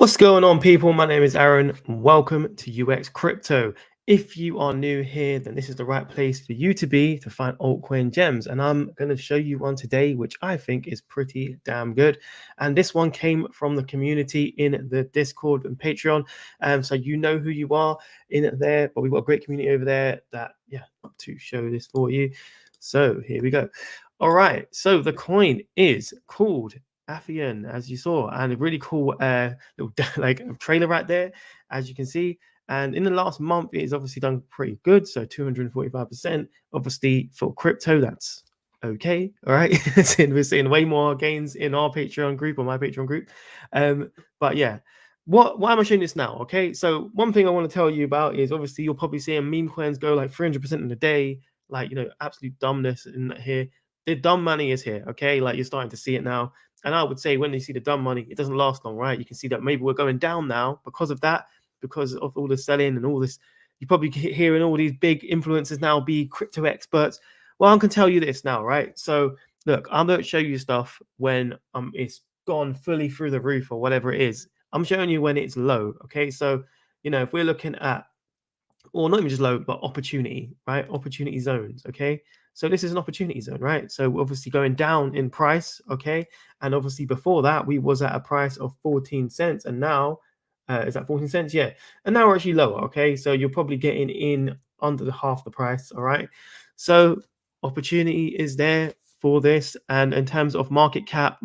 What's going on, people? My name is Aaron. And welcome to UX Crypto. If you are new here, then this is the right place for you to be to find altcoin gems. And I'm going to show you one today, which I think is pretty damn good. And this one came from the community in the Discord and Patreon. So you know who you are in there, but we've got a great community over there that, to show this for you. So here we go. All right. So the coin is called Affyn, as you saw, and a really cool little like trailer right there, as you can see. And in the last month, it has obviously done pretty good. So 245%. Obviously, for crypto, that's okay. All right. We're seeing way more gains in our Patreon group or my Patreon group. But yeah. Why am I showing this now? Okay. So one thing I want to tell you about is obviously you're probably seeing meme coins go like 300% in a day, like absolute dumbness in here. The dumb money is here. Okay. Like you're starting to see it now. And I would say when you see the dumb money, it doesn't last long, right? You can see that maybe we're going down now because of that, because of all the selling and all this. You're probably hearing all these big influencers now be crypto experts. Well, I can tell you this now, right? So look, I'm going to show you stuff when it's gone fully through the roof or whatever it is. I'm showing you when it's low. Okay. So, if we're looking at, or not even just low, but opportunity, right? Opportunity zones. Okay. So this is an opportunity zone, right? So obviously going down in price, okay? And obviously before that, we was at a price of 14 cents. And now, is that 14 cents? Yeah. And now we're actually lower, okay? So you're probably getting in under the half the price, all right? So opportunity is there for this. And in terms of market cap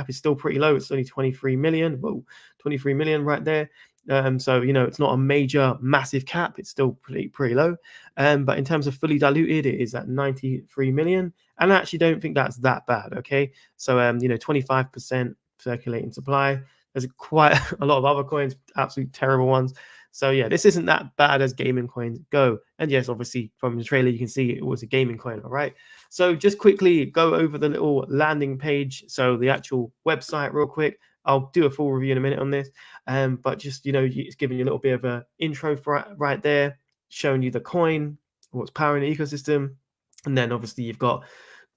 is still pretty low. It's only 23 million. Whoa, 23 million right there. So it's not a major massive cap. It's still pretty low. But in terms of fully diluted, it is at 93 million. And I actually don't think that's that bad. Okay. So 25% circulating supply. There's quite a lot of other coins, absolute terrible ones. So yeah, this isn't that bad as gaming coins go. And yes, obviously from the trailer you can see it was a gaming coin. All right. So just quickly go over the little landing page. So the actual website real quick. I'll do a full review in a minute on this. But just it's giving you a little bit of an intro for right there, showing you the coin, what's powering the ecosystem, and then obviously you've got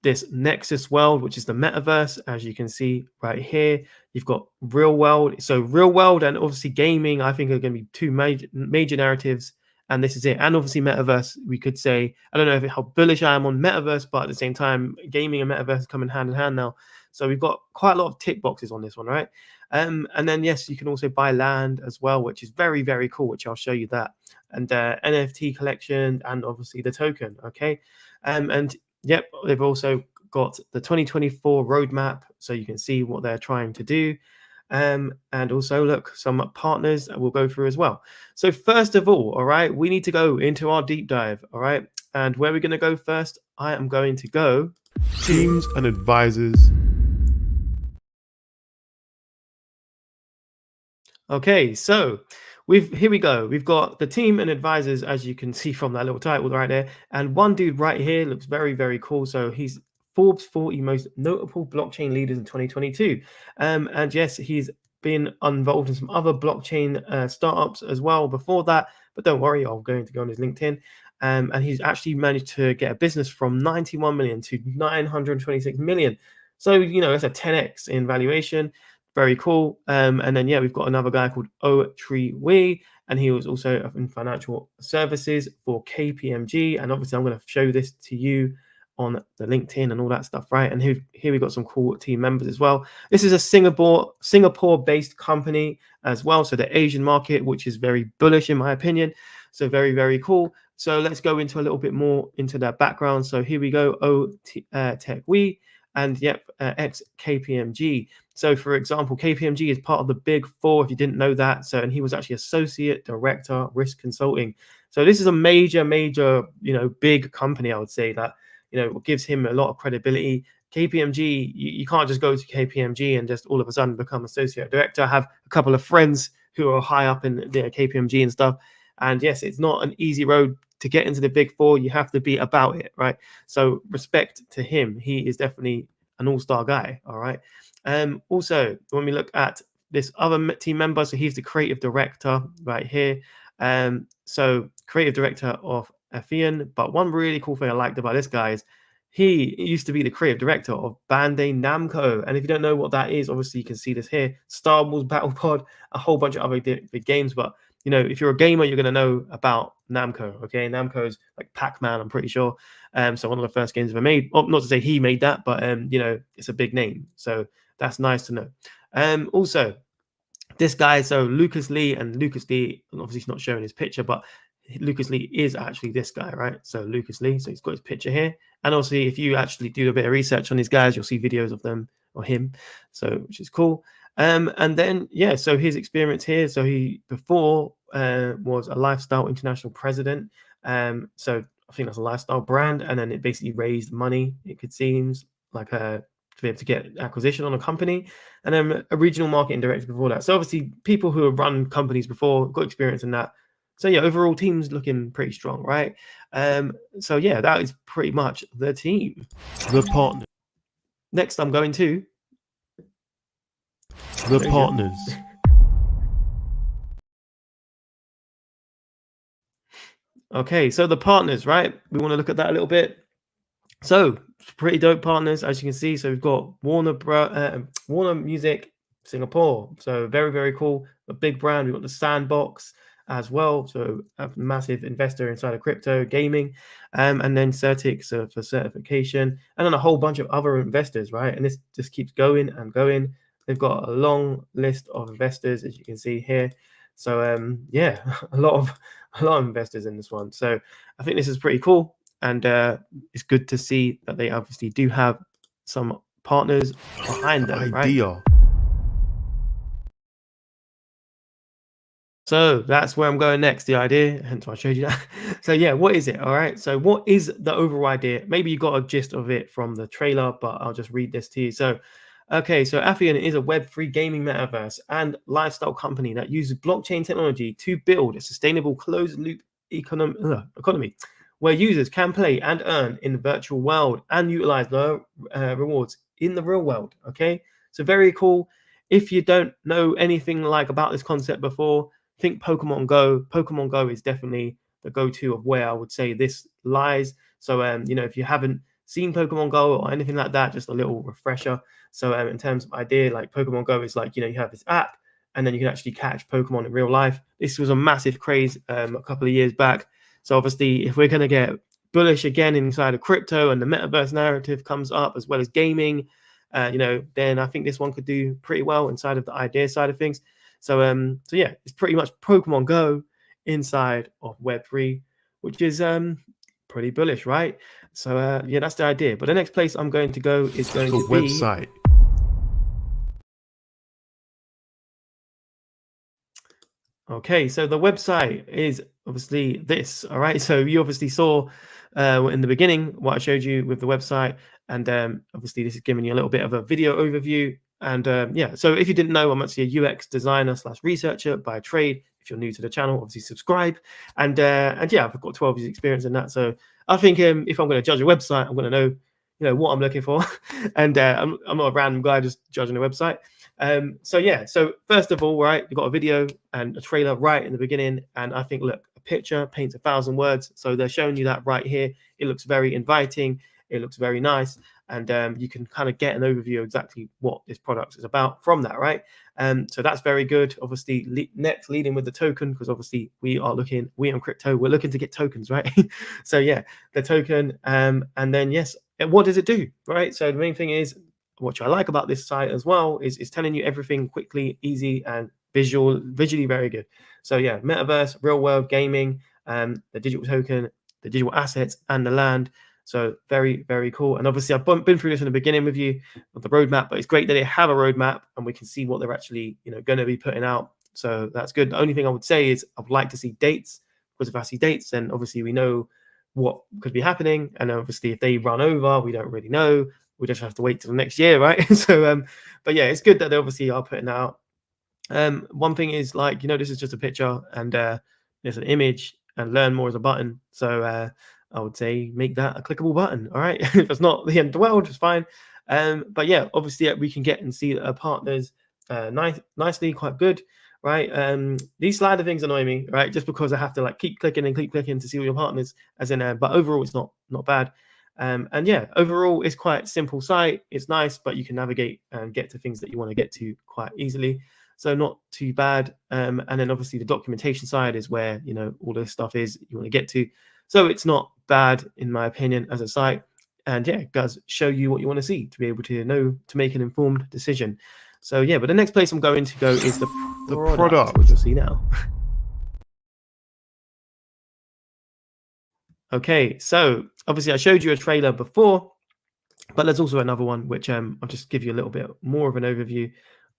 this Nexus world, which is the metaverse, as you can see right here. You've got real world. So real world and obviously gaming, I think are going to be two major narratives. And this is it. And obviously metaverse, we could say, I don't know how bullish I am on metaverse, but at the same time, gaming and metaverse come in hand now. So we've got quite a lot of tick boxes on this one, right? And then, yes, you can also buy land as well, which is very, very cool, which I'll show you that. And NFT collection and obviously the token, okay? And yep, they've also got the 2024 roadmap, so you can see what they're trying to do. And also, look, some partners that we'll go through as well. So first of all right, we need to go into our deep dive, all right? And where we're going to go first, I am going to go teams and advisors. Okay, so here we go. We've got the team and advisors, as you can see from that little title right there. And one dude right here looks very, very cool. So he's Forbes 40 most notable blockchain leaders in 2022. And yes, he's been involved in some other blockchain startups as well before that. But don't worry, I'm going to go on his LinkedIn. And he's actually managed to get a business from 91 million to 926 million. So, it's a 10x in valuation. Very cool. And then, yeah, we've got another guy called Tree Wee, and he was also in financial services for KPMG. And obviously, I'm going to show this to you on the LinkedIn and all that stuff, right? And here we've got some cool team members as well. This is a Singapore-based company as well. So the Asian market, which is very bullish in my opinion. So very, very cool. So let's go into a little bit more into their background. So here we go, Tech Wee, and yep, ex KPMG. So, for example, KPMG is part of the Big Four, if you didn't know that. So, and he was actually Associate Director, Risk Consulting. So this is a major, big company, I would say, that, gives him a lot of credibility. KPMG, you can't just go to KPMG and just all of a sudden become Associate Director. I have a couple of friends who are high up in the KPMG and stuff. And yes, it's not an easy road to get into the Big Four. You have to be about it, right? So respect to him. He is definitely an all-star guy, all right? Also, when we look at this other team member, so he's the creative director right here. So creative director of Affyn. But one really cool thing I liked about this guy is He used to be the creative director of Bandai Namco, and if you don't know what that is, obviously you can see this here: Star Wars Battle Pod, a whole bunch of other big games. But if you're a gamer, you're gonna know about Namco. Okay, Namco's like Pac-Man, I'm pretty sure. So one of the first games ever made. Well, not to say he made that, but it's a big name, so that's nice to know. Also, this guy, so Lucas Lee, and Lucas Lee, obviously he's not showing his picture, but Lucas Lee is actually this guy, right? So Lucas Lee, so he's got his picture here. And also, if you actually do a bit of research on these guys, you'll see videos of them or him, so which is cool. And then so his experience here. So he before was a lifestyle international president. So I think that's a lifestyle brand, and then it basically raised money. It could seems like to be able to get acquisition on a company, and then a regional marketing director before that. So obviously, people who have run companies before, got experience in that. So yeah, overall team's looking pretty strong, right? So yeah, that is pretty much the team. The partner. Next, I'm going to The partners. Okay, so the partners, right? We want to look at that a little bit. So pretty dope partners, as you can see. So we've got Warner Music Singapore. So very, very cool. A big brand. We've got the Sandbox as well. So a massive investor inside of crypto gaming. And then Certix for certification. And then a whole bunch of other investors, right? And this just keeps going and going. They've got a long list of investors, as you can see here. So yeah, a lot of investors in this one. So I think this is pretty cool. And it's good to see that they obviously do have some partners behind them, right? So that's where I'm going next, the idea, hence why I showed you that. So yeah, what is it? All right. So what is the overall idea? Maybe you got a gist of it from the trailer, but I'll just read this to you. So, okay, so Affyn is a Web3 gaming metaverse and lifestyle company that uses blockchain technology to build a sustainable closed-loop economy where users can play and earn in the virtual world and utilize their rewards in the real world. Okay, so very cool. If you don't know anything like about this concept before, think Pokemon Go. Pokemon Go is definitely the go-to of where I would say this lies. So if you haven't seen Pokemon Go or anything like that, just a little refresher. So in terms of idea, like Pokemon Go is like, you have this app and then you can actually catch Pokemon in real life. This was a massive craze a couple of years back. So obviously, if we're going to get bullish again inside of crypto and the metaverse narrative comes up as well as gaming, then I think this one could do pretty well inside of the idea side of things. So yeah, it's pretty much Pokemon Go inside of Web3, which is pretty bullish, right? So yeah, that's the idea. But the next place I'm going to go is going to be website. Okay, so the website is obviously this. All right, so you obviously saw in the beginning what I showed you with the website, and obviously this is giving you a little bit of a video overview. And yeah, so if you didn't know, I'm actually a UX designer / researcher by trade. If you're new to the channel, obviously subscribe. And yeah, I've got 12 years experience in that. So I think if I'm going to judge a website, I'm going to know what I'm looking for. And I'm not a random guy just judging a website. So yeah, so first of all, right, you've got a video and a trailer right in the beginning, and I think, look, a picture paints 1,000 words. So they're showing you that right here. It looks very inviting. It looks very nice, and you can kind of get an overview of exactly what this product is about from that, right? So that's very good. Obviously, next leading with the token, because obviously we on crypto, we're looking to get tokens, right? So yeah, the token, and then yes, what does it do, right? So the main thing is, what I like about this site as well is it's telling you everything quickly, easy, and visually very good. So yeah, metaverse, real world gaming, the digital token, the digital assets, and the land. So very, very cool. And obviously I've been through this in the beginning with you with the roadmap, but it's great that they have a roadmap and we can see what they're actually going to be putting out. So that's good. The only thing I would say is I would like to see dates, because if I see dates, then obviously we know what could be happening. And obviously if they run over, we don't really know. We just have to wait till next year, right? So but yeah, it's good that they obviously are putting out. One thing is, like, this is just a picture and there's an image, and learn more is a button. So I would say make that a clickable button. All right. If it's not the end of the world, it's fine. But yeah, obviously we can get and see that our partners nicely, quite good, right? These slider things annoy me, right? Just because I have to like keep clicking and keep clicking to see all your partners, as in but overall it's not bad. And yeah, overall, it's quite simple site. It's nice, but you can navigate and get to things that you want to get to quite easily. So not too bad. And then obviously the documentation side is where, you know, all this stuff is you want to get to. So it's not bad in my opinion as a site. And yeah, it does show you what you want to see to be able to know to make an informed decision. So yeah, but the next place I'm going to go is the product. Which you'll see now. Okay, so obviously I showed you a trailer before, but there's also another one which I'll just give you a little bit more of an overview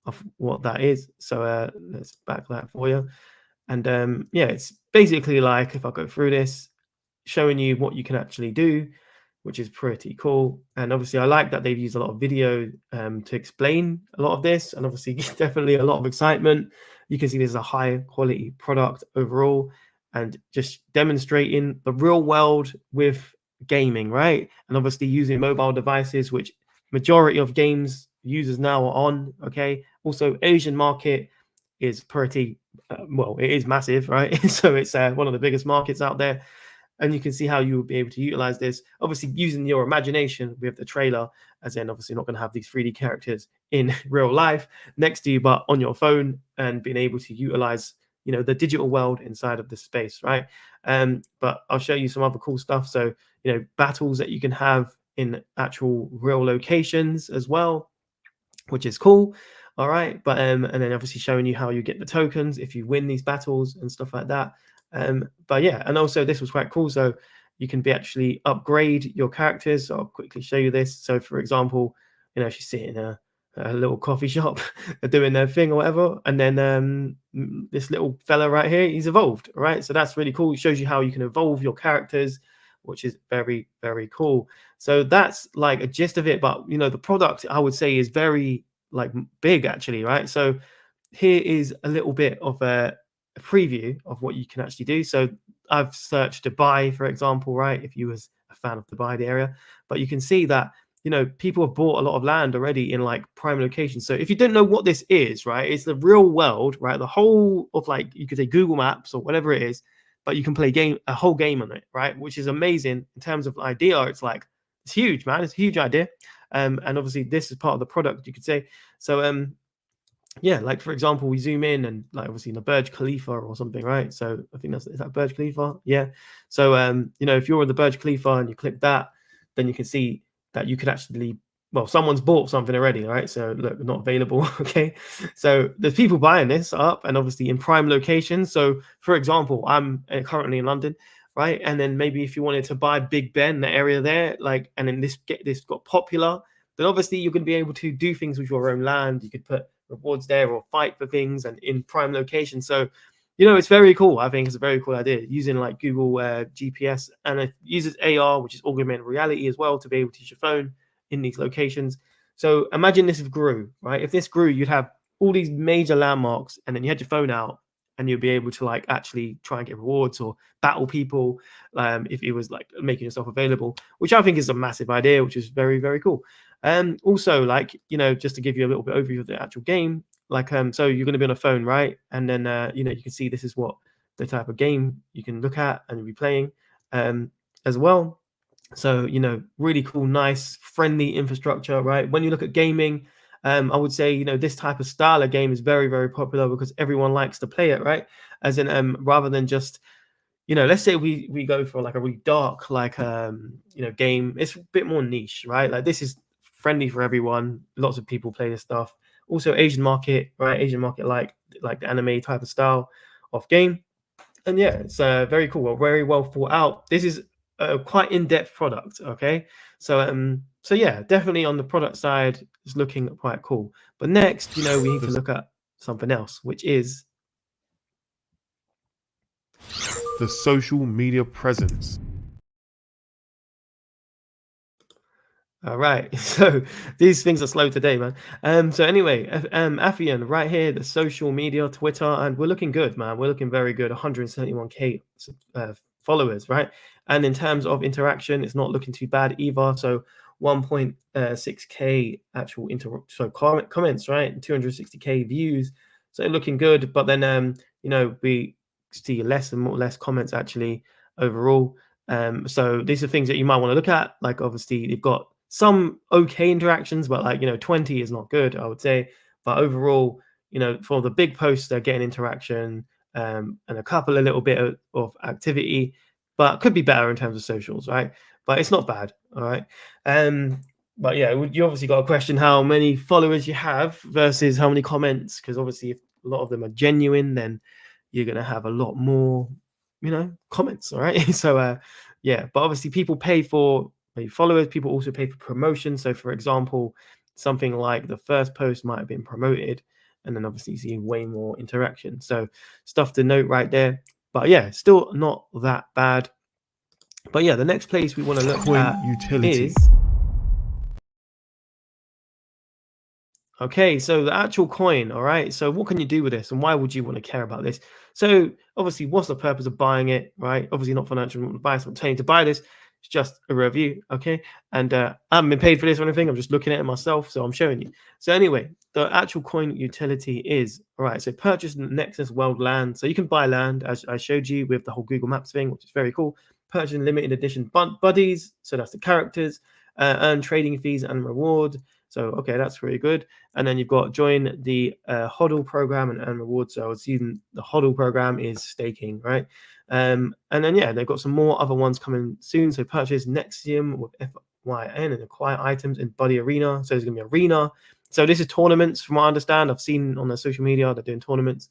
of what that is. So let's back that for you. And yeah, it's basically like, if I go through this, showing you what you can actually do, which is pretty cool. And obviously I like that they've used a lot of video to explain a lot of this, and obviously definitely a lot of excitement. You can see there's a high quality product overall, and just demonstrating the real world with gaming, right? And obviously using mobile devices, which majority of games users now are on. Okay, also Asian market is pretty well, it is massive, right? So it's one of the biggest markets out there, and you can see how you will be able to utilize this. Obviously, using your imagination with the trailer, as in obviously not going to have these 3D characters in real life next to you, but on your phone, and being able to utilize, you know, the digital world inside of the space, right? But I'll show you some other cool stuff. So, you know, battles that you can have in actual real locations as well, which is cool. All right, but and then obviously showing you how you get the tokens if you win these battles and stuff like that. But yeah, and also this was quite cool. So you can be actually upgrade your characters. So I'll quickly show you this. So for example, you know, she's sitting in a little coffee shop doing their thing or whatever, and then this little fella right here, he's evolved. All right, so that's really cool. It shows you how you can evolve your characters, which is very, very cool. So that's like a gist of it. But you know, the product I would say is very like big actually, right? So here is a little bit of a preview of what you can actually do. So I've searched Dubai, for example, right? If you was a fan of Dubai, the area, but you can see that, you know, people have bought a lot of land already in like prime locations. So if you didn't know what this is, right, it's the real world, right? The whole of, like, you could say Google Maps or whatever it is, but you can play a whole game on it, right? Which is amazing in terms of idea. It's like, it's huge, man. It's a huge idea. And obviously this is part of the product, you could say. So yeah, like for example, we zoom in and like obviously in the Burj Khalifa or something, right? So I think is that Burj Khalifa? Yeah. So you know, if you're in the Burj Khalifa and you click that, then you can see that you could actually, well, someone's bought something already, right? So look, not available. Okay. So there's people buying this up, and obviously in prime locations. So for example, I'm currently in London, right? And then maybe if you wanted to buy Big Ben, the area there, like, and then this got popular, then obviously you're going to be able to do things with your own land. You could put rewards there or fight for things and in prime location. So, you know, it's very cool. I think it's a very cool idea using like Google GPS, and it uses AR, which is augmented reality as well, to be able to use your phone in these locations. So imagine this grew, right? If this grew, you'd have all these major landmarks, and then you had your phone out, and you'd be able to like actually try and get rewards or battle people if it was like making yourself available, which I think is a massive idea, which is very, very cool. Also, like, you know, just to give you a little bit overview of the actual game, like so you're going to be on a phone, right? And then you know, you can see this is what the type of game you can look at and be playing as well. So, you know, really cool, nice, friendly infrastructure, right? When you look at gaming, I would say, you know, this type of style of game is very, very popular because everyone likes to play it, right? As in, rather than just, you know, let's say we go for like a really dark, like you know, game. It's a bit more niche, right? Like this is friendly for everyone. Lots of people play this stuff. Also, Asian market, right? Asian market, like the anime type of style of game. And yeah, it's very cool, very well thought out. This is a quite in-depth product. Okay, so yeah, definitely on the product side, it's looking quite cool. But next, you know, we need to look at something else, which is the social media presence. all right. So these things are slow today, man. So anyway, Affyn right here, the social media, Twitter, and we're looking good, man. We're looking very good. 171k followers, right? And in terms of interaction, it's not looking too bad either. So 1.6k actual comments, right? 260k views. So looking good. But then you know, we see less comments actually overall. So these are things that you might want to look at. Like obviously they've got some okay interactions, but like 20 is not good, I would say. But overall, for the big posts, they're getting interaction and a couple a little bit of activity, but could be better in terms of socials, right? But it's not bad, all right. But yeah, you obviously got to question how many followers you have versus how many comments, because obviously if a lot of them are genuine, then you're gonna have a lot more, comments, all right. So yeah, but obviously people pay for followers, people also pay for promotion. So for example, something like the first post might have been promoted, and then obviously you see way more interaction. So stuff to note right there. But yeah, still not that bad. But yeah, the next place we want to look Coin at utility. is okay, so the actual coin, all right. So what can you do with this, and why would you want to care about this? So obviously, what's the purpose of buying it, right? Obviously, not financial advice. I'm telling you to buy this. It's just a review, okay? And I haven't been paid for this or anything. I'm just looking at it myself, so I'm showing you. So anyway, the actual coin utility is all right. So purchase Nexus World land. So you can buy land, as I showed you with the whole Google Maps thing, which is very cool. Purchase limited edition buddies. So that's the characters. Earn trading fees and reward. So okay, that's really good. And then you've got join the HODL program and earn rewards. So I was using the HODL program is staking, right? And then yeah, they've got some more other ones coming soon. So purchase Nexium with FYN and acquire items in Buddy Arena. So there's gonna be Arena. So this is tournaments, from what I understand. I've seen on their social media they're doing tournaments.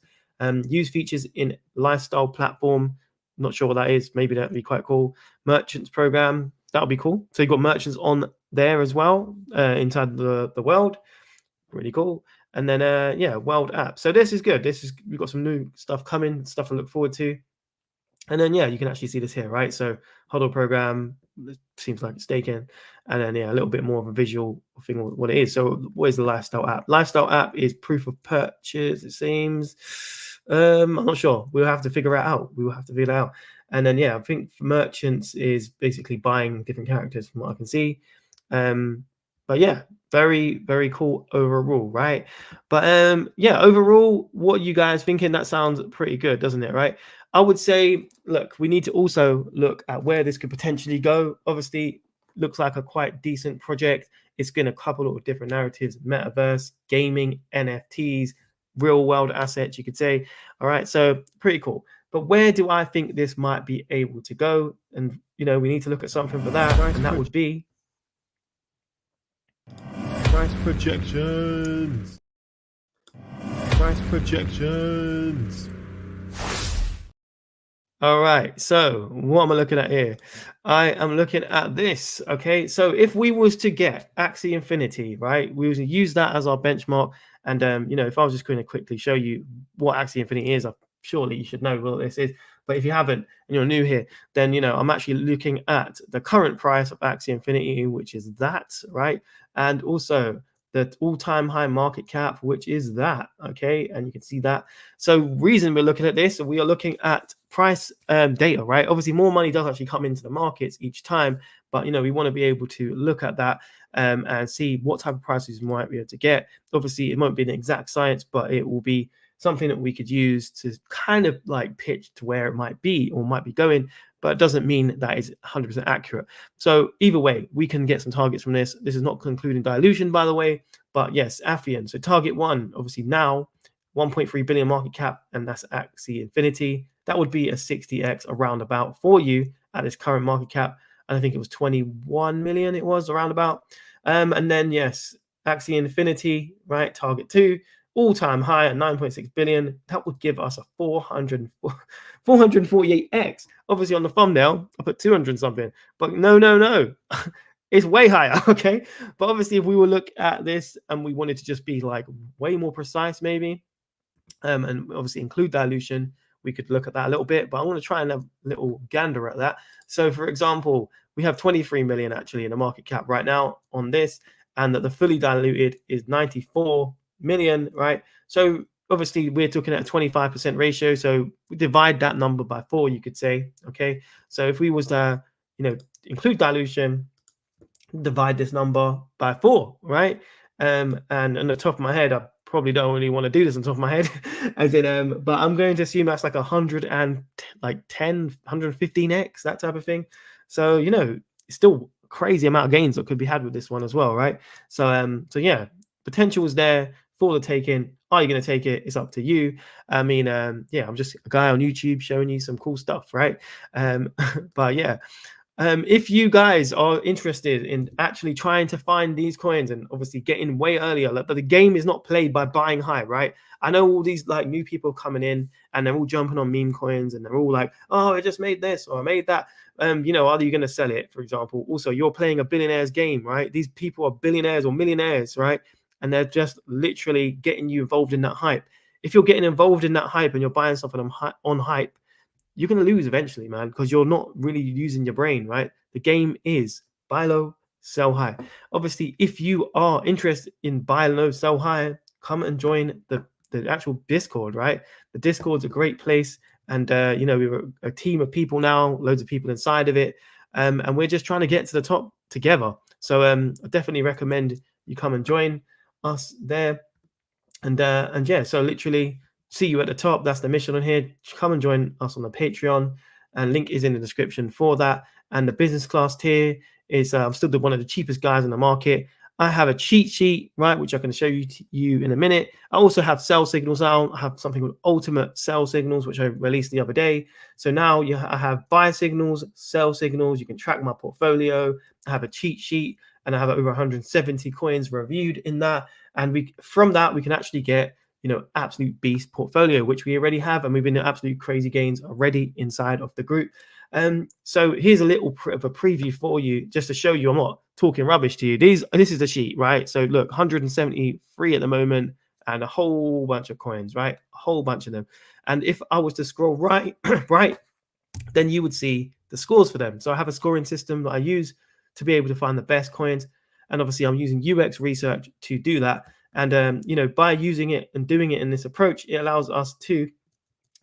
Use features in lifestyle platform. Not sure what that is. Maybe that'd be quite cool. Merchants program. That'll be cool. So you've got merchants on there as well inside the world. Really cool. And then yeah, world app. So this is good. We've got some new stuff coming, stuff to look forward to. And then yeah, you can actually see this here, right? So HODL program seems like it's staking, and then yeah, a little bit more of a visual thing of what it is. So what is the lifestyle app? Lifestyle app is proof of purchase, it seems. I'm not sure. We'll have to figure it out. We will have to figure it out. And then yeah, I think for merchants is basically buying different characters from what I can see. But yeah, very, very cool overall, right? But yeah, overall, what are you guys thinking? That sounds pretty good, doesn't it? Right? I would say, look, we need to also look at where this could potentially go. Obviously, looks like a quite decent project. It's going to couple of different narratives: metaverse, gaming, NFTs, real world assets, you could say. All right, so pretty cool. But where do I think this might be able to go? And we need to look at something for that, and that would be Price projections. Price projections. all right. So what am I looking at here? I am looking at this. Okay. So if we was to get Axie Infinity, right, we was to use that as our benchmark. And if I was just going to quickly show you what Axie Infinity is, surely you should know what this is. But if you haven't and you're new here, then I'm actually looking at the current price of Axie Infinity, which is that, right? And also the all-time high market cap, which is that, okay? And you can see that. So reason we're looking at this, we are looking at price data, right? Obviously, more money does actually come into the markets each time, but we want to be able to look at that and see what type of prices we might be able to get. Obviously, it won't be an exact science, but it will be something that we could use to kind of like pitch to where it might be or might be going, but it doesn't mean that is 100% accurate. So either way, we can get some targets from this. This is not concluding dilution, by the way, but yes, Affyn. So target one, obviously now 1.3 billion market cap, and that's Axie Infinity. That would be a 60x around about for you at its current market cap. And I think it was 21 million, it was around about. And then yes, Axie Infinity, right? Target two, all-time high at 9.6 billion. That would give us a 448x. Obviously on the thumbnail, I put 200 something, but no. It's way higher, okay? But obviously if we will look at this and we wanted to just be like way more precise maybe, and obviously include dilution, we could look at that a little bit, but I want to try and have a little gander at that. So for example, we have 23 million actually in the market cap right now on this, and that the fully diluted is 94 million, right? So obviously we're talking at a 25% ratio. So we divide that number by 4, you could say, okay? So if we was to, include dilution, divide this number by 4, right? And on the top of my head, I probably don't really want to do this on top of my head, as in, but I'm going to assume that's like 100 and like 10, 115x, that type of thing. So it's still crazy amount of gains that could be had with this one as well, right? So yeah, potential is there for the taking. Are you going to take it? It's up to you. I mean, yeah, I'm just a guy on YouTube showing you some cool stuff, right? But yeah, if you guys are interested in actually trying to find these coins and obviously getting way earlier, but the game is not played by buying high, right? I know all these like new people coming in and they're all jumping on meme coins and they're all like, oh, I just made this or I made that. Are you going to sell it, for example? Also, you're playing a billionaire's game, right? These people are billionaires or millionaires, right? And they're just literally getting you involved in that hype. If you're getting involved in that hype and you're buying something on hype, you're going to lose eventually, man, because you're not really using your brain, right? The game is buy low, sell high. Obviously, if you are interested in buy low, sell high, come and join the actual Discord, right? The Discord's a great place. And, we're a team of people now, loads of people inside of it. And we're just trying to get to the top together. So I definitely recommend you come and join us there. And yeah, so literally see you at the top. That's the mission on here. Come and join us on the Patreon, and link is in the description for that. And the business class tier is I'm still one of the cheapest guys in the market. I have a cheat sheet, right, which I can show you in a minute. I also have sell signals now. I have something called ultimate sell signals, which I released the other day. So now I have buy signals, sell signals. You can track my portfolio. I have a cheat sheet, and I have over 170 coins reviewed in that. And from that we can actually get absolute beast portfolio, which we already have, and we've been in absolute crazy gains already inside of the group. So here's a little of a preview for you, just to show you I'm not talking rubbish to you. This is the sheet, right? So look, 173 at the moment, and a whole bunch of coins, right? A whole bunch of them. And if I was to scroll right, then you would see the scores for them. So I have a scoring system that I use to be able to find the best coins. And obviously I'm using UX research to do that. And, by using it and doing it in this approach, it allows us to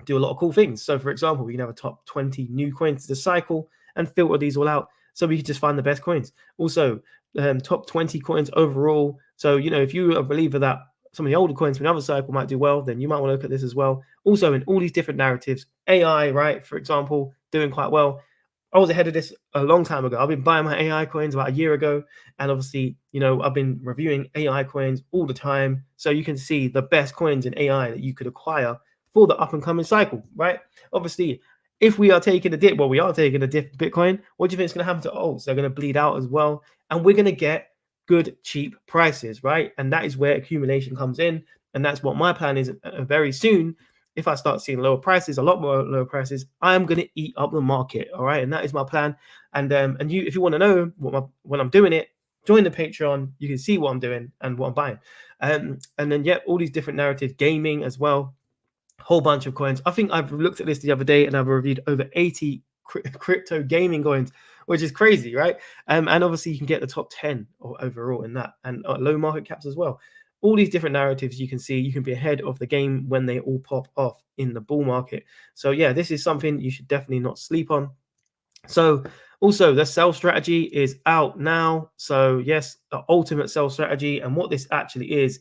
do a lot of cool things. So for example, we can have a top 20 new coins to the cycle and filter these all out. So we can just find the best coins. Also, top 20 coins overall. So, if you're a believer that some of the older coins from another cycle might do well, then you might want to look at this as well. Also, in all these different narratives, AI, right, for example, doing quite well. I was ahead of this a long time ago. I've been buying my AI coins about a year ago. And obviously, I've been reviewing AI coins all the time. So you can see the best coins in AI that you could acquire for the up and coming cycle, right? Obviously, if we are taking a dip, we are taking a dip Bitcoin, what do you think is going to happen to alts? They're going to bleed out as well. And we're going to get good, cheap prices, right? And that is where accumulation comes in. And that's what my plan is very soon. If I start seeing lower prices, a lot more lower prices, I'm going to eat up the market. All right. And that is my plan. And if you want to know when I'm doing it, join the Patreon. You can see what I'm doing and what I'm buying. And then, all these different narratives, gaming as well, whole bunch of coins. I think I've looked at this the other day and I've reviewed over 80 crypto gaming coins, which is crazy, right? And obviously you can get the top 10 overall in that, and low market caps as well. All these different narratives you can see, you can be ahead of the game when they all pop off in the bull market. So yeah, this is something you should definitely not sleep on. So also the sell strategy is out now. So yes, the ultimate sell strategy. And what this actually is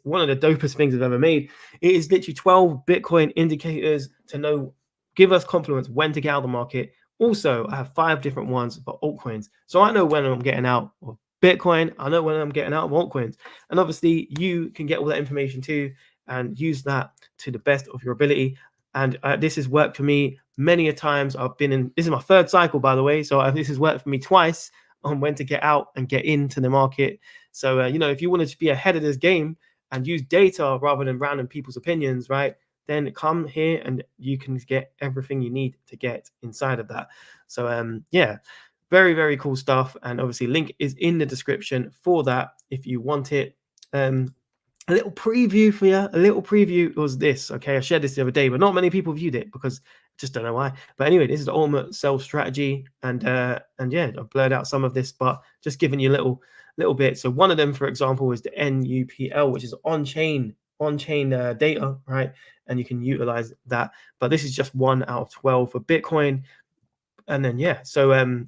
one of the dopest things I've ever made. It is literally 12 Bitcoin indicators to give us confidence when to get out of the market. Also, I have 5 different ones for altcoins. So I know when I'm getting out of Bitcoin. I know when I'm getting out of altcoins. And obviously you can get all that information too and use that to the best of your ability. And this has worked for me many a times. This is my 3rd cycle, by the way. So this has worked for me twice on when to get out and get into the market. So, if you wanted to be ahead of this game and use data rather than random people's opinions, right, then come here and you can get everything you need to get inside of that. So, yeah, very, very cool stuff. And obviously link is in the description for that if you want it. A little preview for you. A little preview was this. Okay, I shared this the other day, but not many people viewed it because I just don't know why. But anyway, this is the ultimate sell strategy, and yeah, I blurred out some of this, but just giving you a little bit. So one of them, for example, is the NUPL, which is on-chain data, right? And you can utilize that. But this is just 1 out of 12 for Bitcoin. And then yeah, so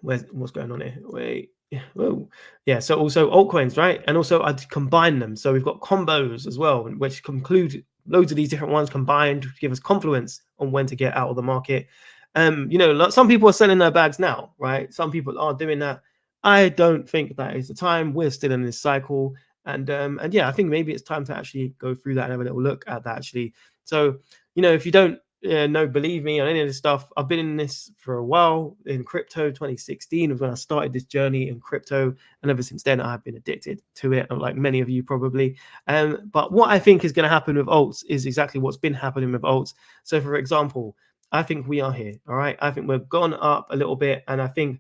what's going on here? Wait. Yeah, oh, yeah. So also altcoins, right? And also I'd combine them. So we've got combos as well, which conclude loads of these different ones combined to give us confluence on when to get out of the market. Some people are selling their bags now, right? Some people are doing that. I don't think that is the time. We're still in this cycle, and yeah, I think maybe it's time to actually go through that and have a little look at that actually. So if you don't no, believe me on any of this stuff. I've been in this for a while. In crypto, 2016 was when I started this journey in crypto, and ever since then I've been addicted to it, like many of you probably. But what I think is going to happen with alts is exactly what's been happening with alts. So, for example, I think we are here. All right, I think we've gone up a little bit, and I think,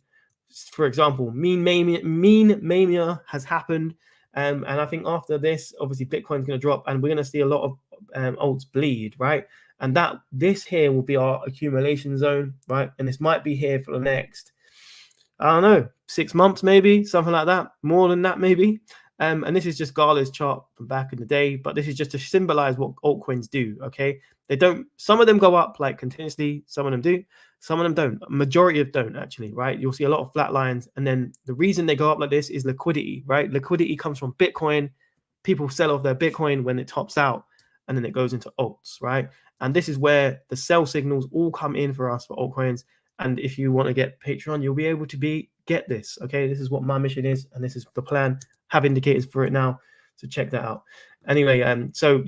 for example, mean mania has happened. And I think after this, obviously, Bitcoin's going to drop, and we're going to see a lot of alts bleed, right? And that this here will be our accumulation zone, right? And this might be here for the next, I don't know, 6 months, maybe something like that, more than that, maybe. And this is just Gala's chart from back in the day, but this is just to symbolize what altcoins do. Okay, they don't. Some of them go up like continuously, some of them do, some of them don't. A majority of don't actually, right? You'll see a lot of flat lines, and then the reason they go up like this is liquidity, right? Liquidity comes from Bitcoin. People sell off their Bitcoin when it tops out, and then it goes into alts, right? And this is where the sell signals all come in for us for altcoins. And if you want to get Patreon, you'll be able to get this. Okay, this is what my mission is, and this is the plan. Have indicators for it now, so check that out. Anyway, so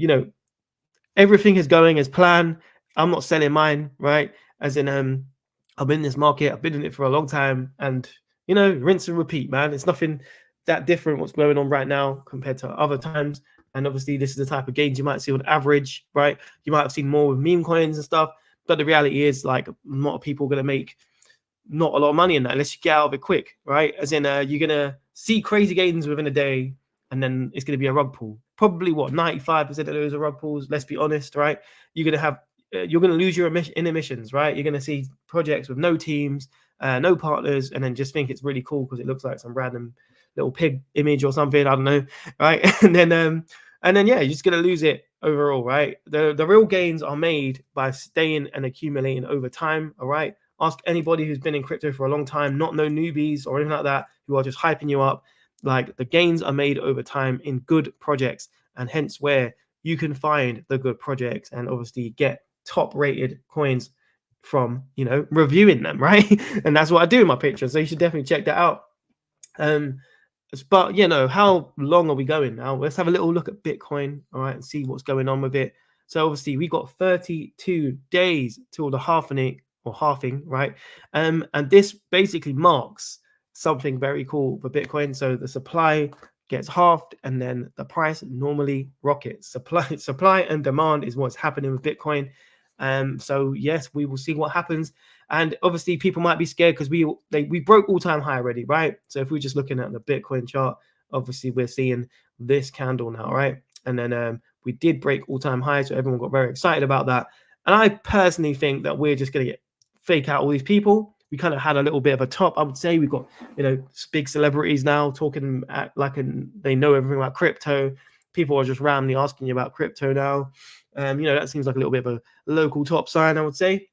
everything is going as planned. I'm not selling mine, right? As in, I'm in this market. I've been in it for a long time, and rinse and repeat, man. It's nothing that different what's going on right now compared to other times. And obviously, this is the type of gains you might see on average, right? You might have seen more with meme coins and stuff, but the reality is, like, a lot of people are going to make not a lot of money in that unless you get out of it quick, right? As in, you're going to see crazy gains within a day, and then it's going to be a rug pull. Probably what 95% of those are rug pulls. Let's be honest, right? You're going to have, you're going to lose your emissions, right? You're going to see projects with no teams, no partners, and then just think it's really cool because it looks like some random little pig image or something. I don't know, right? And then yeah, you're just going to lose it overall, right? The real gains are made by staying and accumulating over time. All right. Ask anybody who's been in crypto for a long time, not no newbies or anything like that, who are just hyping you up. Like, the gains are made over time in good projects, and hence where you can find the good projects and obviously get top rated coins from reviewing them, right? And that's what I do in my picture, so you should definitely check that out. But how long are we going now? Let's have a little look at Bitcoin, all right, and see what's going on with it. So obviously we got 32 days till the halving, right? And this basically marks something very cool for Bitcoin. So the supply gets halved, and then the price normally rockets. Supply and demand is what's happening with Bitcoin. So yes, we will see what happens. And obviously people might be scared because we broke all-time high already, right? So if we're just looking at the Bitcoin chart, obviously we're seeing this candle now, right? And then we did break all-time high, so everyone got very excited about that. And I personally think that we're just going to fake out all these people. We kind of had a little bit of a top, I would say. We've got big celebrities now talking they know everything about crypto. People are just randomly asking you about crypto now. That seems like a little bit of a local top sign, I would say.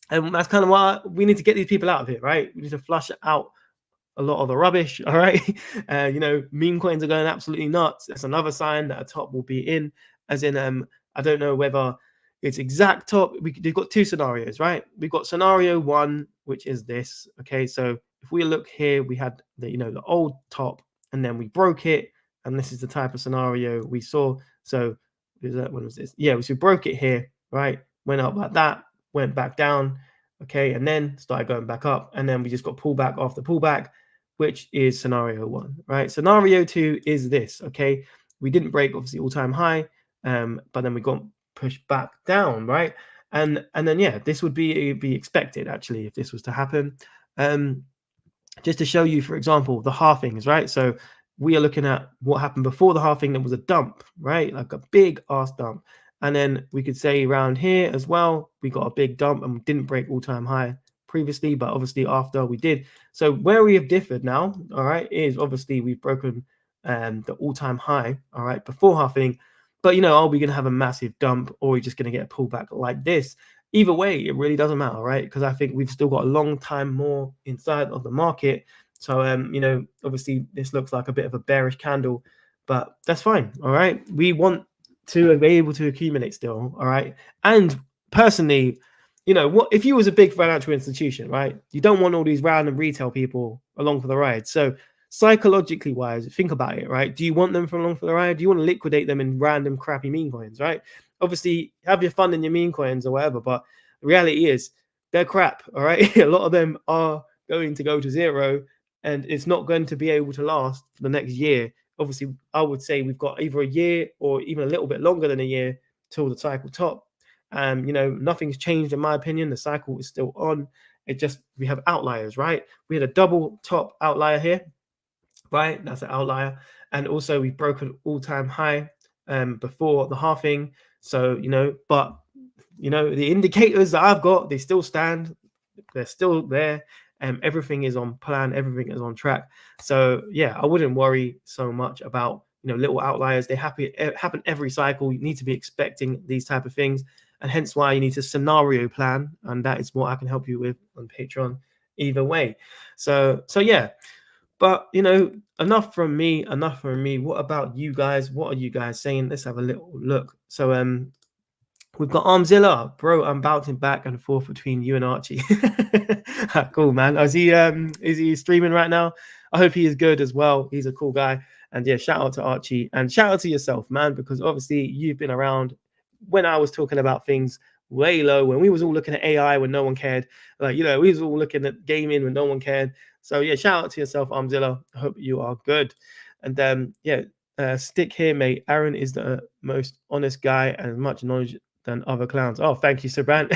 And that's kind of why we need to get these people out of here, right? We need to flush out a lot of the rubbish, all right? Meme coins are going absolutely nuts. That's another sign that a top will be in. As in, I don't know whether it's exact top. We've got two scenarios, right? We've got scenario one, which is this. Okay, so if we look here, we had the old top, and then we broke it, and this is the type of scenario we saw. So when was this? Yeah, we broke it here, right? Went up like that, went back down, okay, and then started going back up, and then we just got pullback after pullback, which is scenario one, right? Scenario two is this, okay? We didn't break obviously all-time high, but then we got pushed back down, right? And then yeah, this would be expected actually if this was to happen. Just to show you, for example, the halvings, right? So we are looking at what happened before the halving. There was a dump, right? Like a big ass dump. And then we could say around here as well, we got a big dump and we didn't break all-time high previously, but obviously after we did. So where we have differed now, all right, is obviously we've broken the all-time high, all right, before halving. But are we going to have a massive dump, or are we just going to get a pullback like this? Either way, it really doesn't matter, right? Because I think we've still got a long time more inside of the market. So obviously this looks like a bit of a bearish candle, but that's fine. All right, we want to be able to accumulate still. All right, and personally, what if you was a big financial institution, right? You don't want all these random retail people along for the ride. So psychologically wise, think about it, right? Do you want them for along for the ride? Do you want to liquidate them in random crappy meme coins, right? Obviously, have your fun in your meme coins or whatever, but the reality is they're crap. All right, a lot of them are going to go to zero, and it's not going to be able to last for the next year. Obviously, I would say we've got either a year or even a little bit longer than a year till the cycle top. Nothing's changed in my opinion. The cycle is still on. It just, we have outliers, right? We had a double top outlier here, right? That's an outlier. And also we've broken all-time high before the halving. So, but the indicators that I've got, they still stand. They're still there. Everything is on plan. Everything is on track. So yeah, I wouldn't worry so much about little outliers. They happen every cycle. You need to be expecting these type of things, and hence why you need to scenario plan, and that is what I can help you with on Patreon. Either way, so yeah. But enough from me. Enough from me. What about you guys? What are you guys saying? Let's have a little look. So we've got Armzilla, bro. I'm bouncing back and forth between you and Archie. Cool, man. Is he streaming right now? I hope he is good as well. He's a cool guy. And yeah, shout out to Archie and shout out to yourself, man, because obviously you've been around when I was talking about things way low, when we was all looking at AI when no one cared. Like, we was all looking at gaming when no one cared. So yeah, shout out to yourself, Armzilla. I hope you are good. And stick here, mate. Aaron is the most honest guy and as much knowledge than other clowns. Oh, thank you, Sabran.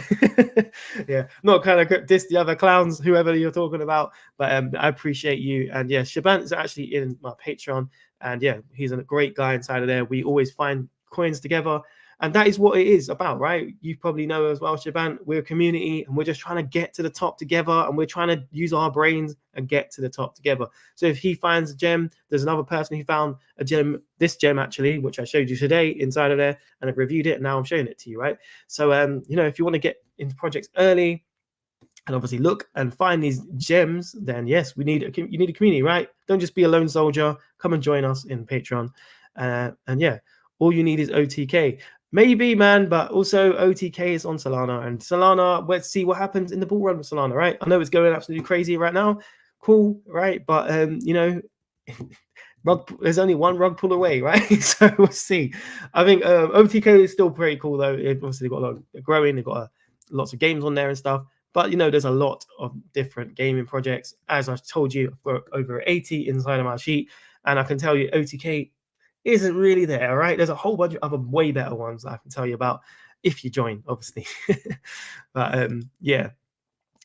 Yeah, not kind of diss the other clowns, whoever you're talking about, but I appreciate you. And yeah, Shaban is actually in my Patreon, and yeah, he's a great guy inside of there. We always find coins together, and that is what it is about, right? You probably know as well, Shaban, we're a community and we're just trying to get to the top together, and we're trying to use our brains and get to the top together. So if he finds a gem, there's another person who found a gem, this gem actually, which I showed you today inside of there, and I've reviewed it, and now I'm showing it to you, right? So if you want to get into projects early and obviously look and find these gems, then yes, you need a community, right? Don't just be a lone soldier. Come and join us in Patreon. And yeah, all you need is OTK. Maybe, man, but also OTK is on Solana, and Solana, let's see what happens in the bull run with Solana, right? I know it's going absolutely crazy right now. Cool, right? But there's only one rug pull away, right? So we'll see. I think OTK is still pretty cool though. They've obviously got a lot of growing, they've got lots of games on there and stuff. But there's a lot of different gaming projects. As I told you, I've got over 80 inside of my sheet, and I can tell you OTK isn't really there, right? There's a whole bunch of other way better ones I can tell you about if you join, obviously. But yeah.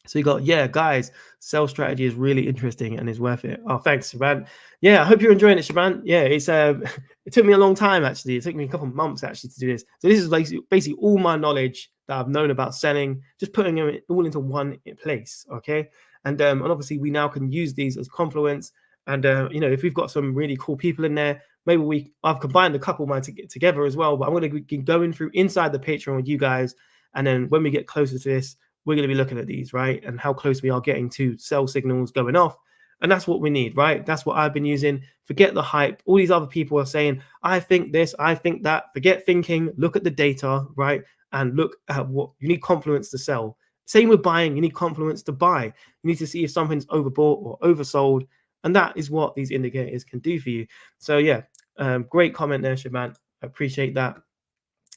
So you got, yeah, guys, sell strategy is really interesting and is worth it. Oh, thanks, Shaban. Yeah, I hope you're enjoying it, Shaban. Yeah, it's it took me a long time actually. It took me a couple of months actually to do this. So this is basically all my knowledge that I've known about selling, just putting them all into one place. Okay, and obviously we now can use these as complements. And if we've got some really cool people in there, maybe I've combined a couple of mine together as well. But I'm going to be going through inside the Patreon with you guys, and then when we get closer to this, we're going to be looking at these, right? And how close we are getting to sell signals going off. And that's what we need, right? That's what I've been using. Forget the hype. All these other people are saying, I think this, I think that. Forget thinking, look at the data, right? And look at what you need complements to sell. Same with buying, you need complements to buy. You need to see if something's overbought or oversold. And that is what these indicators can do for you. So yeah, great comment there, Shaban. I appreciate that.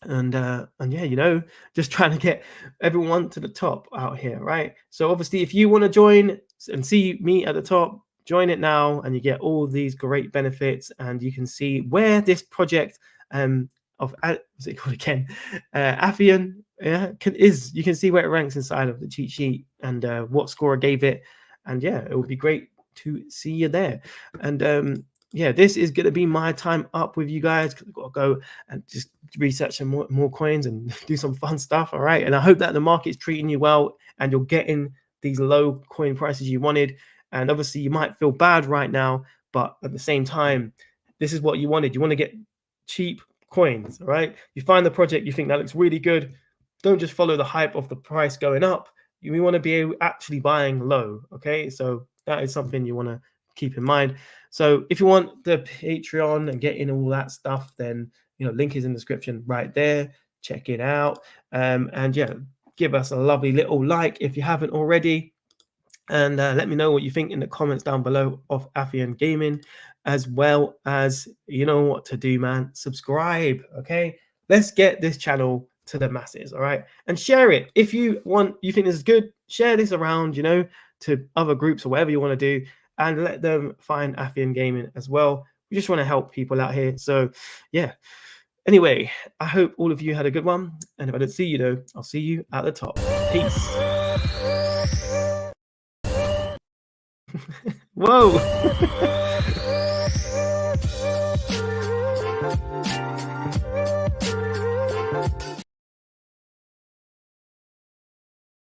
And yeah, just trying to get everyone to the top out here, right? So obviously, if you want to join and see me at the top, join it now, and you get all these great benefits, and you can see where this project of what's it called again, Affyn, is. You can see where it ranks inside of the cheat sheet and what score I gave it, and yeah, it would be great to see you there. And yeah, this is going to be my time up with you guys, because I've got to go and just research some more coins and do some fun stuff. All right. And I hope that the market's treating you well and you're getting these low coin prices you wanted. And obviously you might feel bad right now, but at the same time, this is what you wanted. You want to get cheap coins. All right. You find the project you think that looks really good. Don't just follow the hype of the price going up. You want to be actually buying low. Okay. So that is something you want to keep in mind. So if you want the Patreon and get in all that stuff, then link is in the description right there. Check it out. And yeah, give us a lovely little like if you haven't already. And let me know what you think in the comments down below of Affyn Gaming, as well as you know what to do, man. Subscribe, okay? Let's get this channel to the masses, all right? And share it if you think this is good. Share this around, to other groups or whatever you want to do, and let them find Affyn Gaming as well. We just want to help people out here. So yeah. Anyway, I hope all of you had a good one. And if I don't see you though, I'll see you at the top. Peace. Whoa.